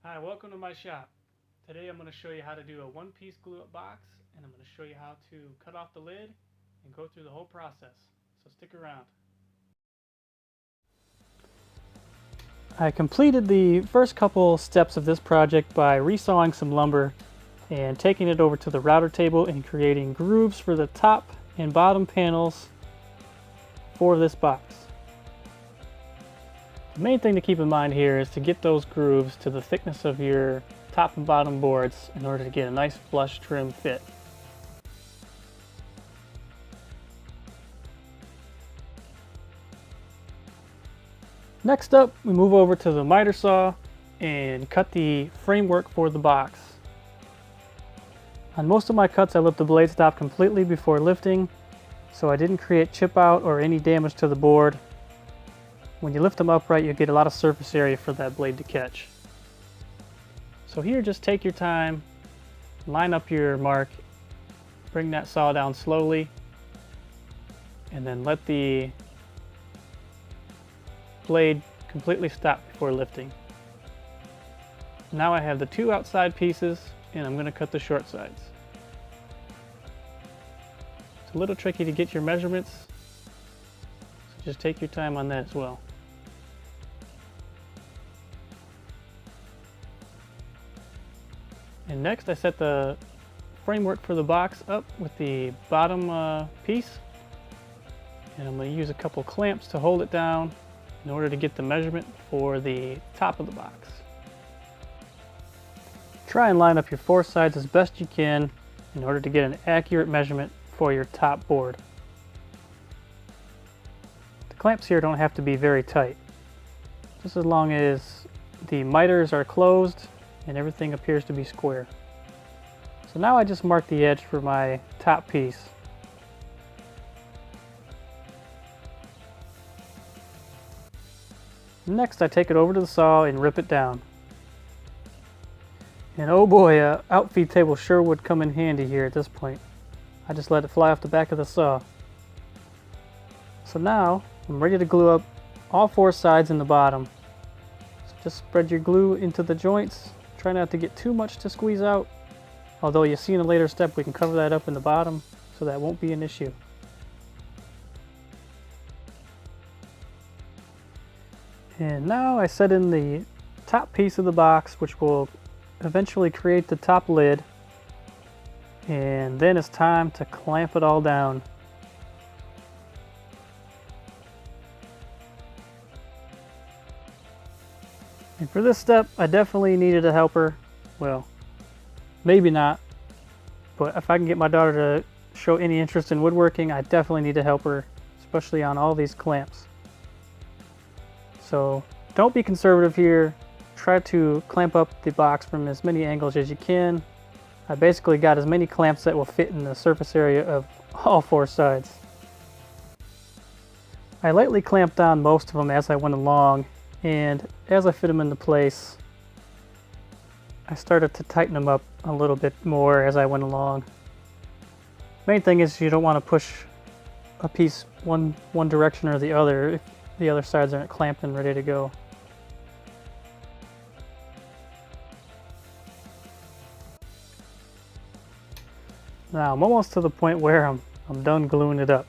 Hi, welcome to my shop. Today I'm going to show you how to do a one-piece glue-up box, and I'm going to show you how to cut off the lid and go through the whole process. So stick around. I completed the first couple steps of this project by resawing some lumber and taking it over to the router table and creating grooves for the top and bottom panels for this box. The main thing to keep in mind here is to get those grooves to the thickness of your top and bottom boards in order to get a nice flush trim fit. Next up, we move over to the miter saw and cut the framework for the box. On most of my cuts, I let the blade stop completely before lifting, so I didn't create chip out or any damage to the board. When you lift them upright, you get a lot of surface area for that blade to catch. So here, just take your time, line up your mark, bring that saw down slowly, and then let the blade completely stop before lifting. Now I have the two outside pieces, and I'm going to cut the short sides. It's a little tricky to get your measurements, so just take your time on that as well. And next I set the framework for the box up with the bottom piece, and I'm going to use a couple clamps to hold it down in order to get the measurement for the top of the box. Try and line up your four sides as best you can in order to get an accurate measurement for your top board. The clamps here don't have to be very tight, just as long as the miters are closed and everything appears to be square. So now I just mark the edge for my top piece. Next I take it over to the saw and rip it down. And oh boy, a outfeed table sure would come in handy here at this point. I just let it fly off the back of the saw. So now I'm ready to glue up all four sides in the bottom. So just spread your glue into the joints. Try not to get too much to squeeze out, although you'll see in a later step we can cover that up in the bottom, so that won't be an issue. And now I set in the top piece of the box, which will eventually create the top lid, and then it's time to clamp it all down. And for this step, I definitely needed a helper. Well, maybe not, but if I can get my daughter to show any interest in woodworking, I definitely need a helper, especially on all these clamps. So don't be conservative here. Try to clamp up the box from as many angles as you can. I basically got as many clamps that will fit in the surface area of all four sides. I lightly clamped down most of them as I went along, and as I fit them into place, I started to tighten them up a little bit more as I went along. Main thing is you don't want to push a piece one direction or the other if the other sides aren't clamped and ready to go. Now I'm almost to the point where I'm done gluing it up.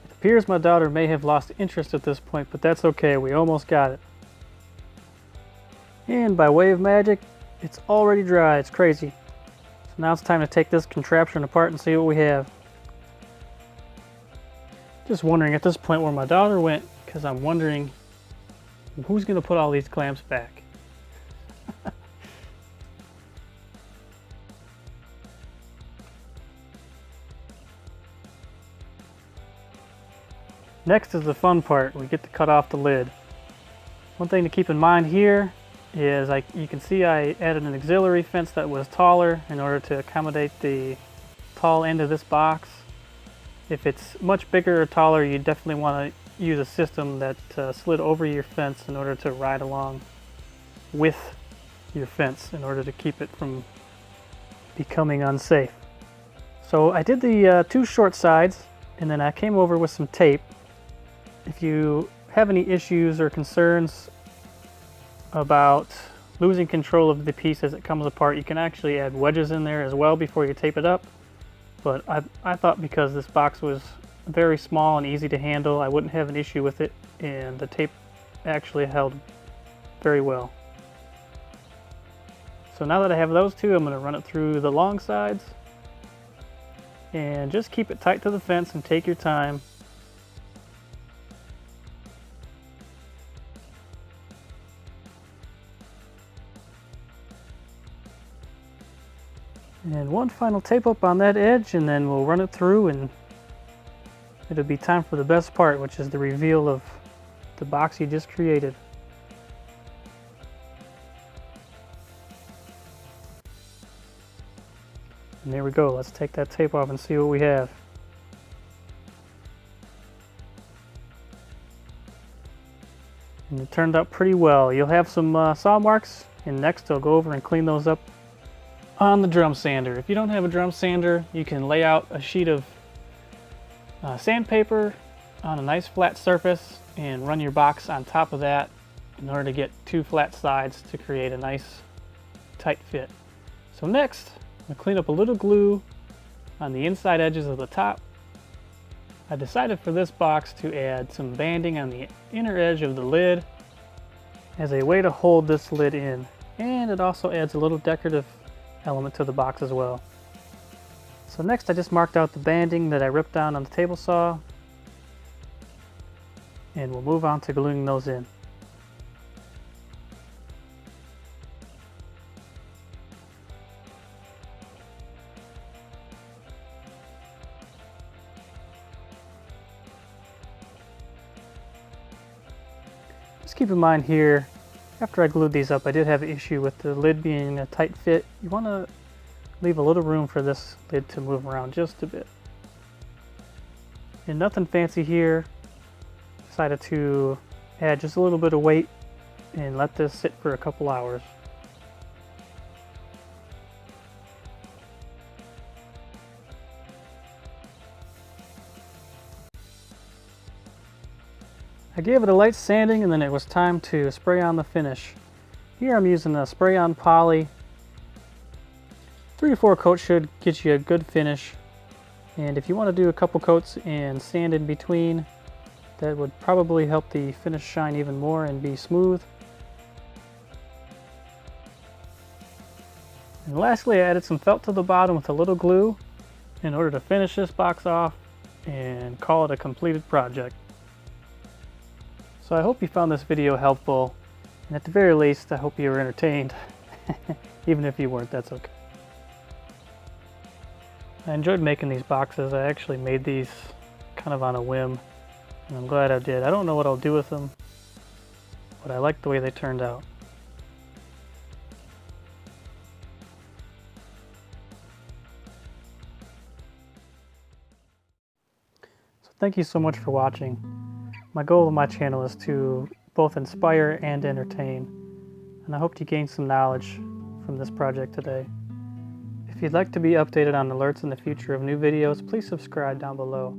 It appears my daughter may have lost interest at this point, but that's okay, we almost got it. And by way of magic, it's already dry. It's crazy. So now it's time to take this contraption apart and see what we have. Just wondering at this point where my daughter went, because I'm wondering who's going to put all these clamps back. Next is the fun part. We get to cut off the lid. One thing to keep in mind here is you can see I added an auxiliary fence that was taller in order to accommodate the tall end of this box. If it's much bigger or taller, you definitely want to use a system that slid over your fence in order to ride along with your fence in order to keep it from becoming unsafe. So I did the two short sides, and then I came over with some tape. If you have any issues or concerns about losing control of the piece as it comes apart. You can actually add wedges in there as well before you tape it up. But I thought because this box was very small and easy to handle, I wouldn't have an issue with it, and the tape actually held very well. So now that I have those two, I'm going to run it through the long sides and just keep it tight to the fence and take your time. And one final tape up on that edge, and then we'll run it through, and it'll be time for the best part, which is the reveal of the box you just created. And there we go. Let's take that tape off and see what we have. And it turned out pretty well. You'll have some saw marks, and next I'll go over and clean those up on the drum sander. If you don't have a drum sander, you can lay out a sheet of sandpaper on a nice flat surface and run your box on top of that in order to get two flat sides to create a nice tight fit. So next, I'm going to clean up a little glue on the inside edges of the top. I decided for this box to add some banding on the inner edge of the lid as a way to hold this lid in, and it also adds a little decorative element to the box as well. So next I just marked out the banding that I ripped down on the table saw, and we'll move on to gluing those in. Just keep in mind here, after I glued these up, I did have an issue with the lid being a tight fit. You want to leave a little room for this lid to move around just a bit. And nothing fancy here. Decided to add just a little bit of weight and let this sit for a couple hours. I gave it a light sanding, and then it was time to spray on the finish. Here I'm using a spray-on poly. 3 or 4 coats should get you a good finish. And if you want to do a couple coats and sand in between, that would probably help the finish shine even more and be smooth. And lastly, I added some felt to the bottom with a little glue in order to finish this box off and call it a completed project. So I hope you found this video helpful, and at the very least, I hope you were entertained. Even if you weren't, that's okay. I enjoyed making these boxes. I actually made these kind of on a whim, and I'm glad I did. I don't know what I'll do with them, but I like the way they turned out. So thank you so much for watching. My goal of my channel is to both inspire and entertain, and I hope you gained some knowledge from this project today. If you'd like to be updated on alerts in the future of new videos, please subscribe down below.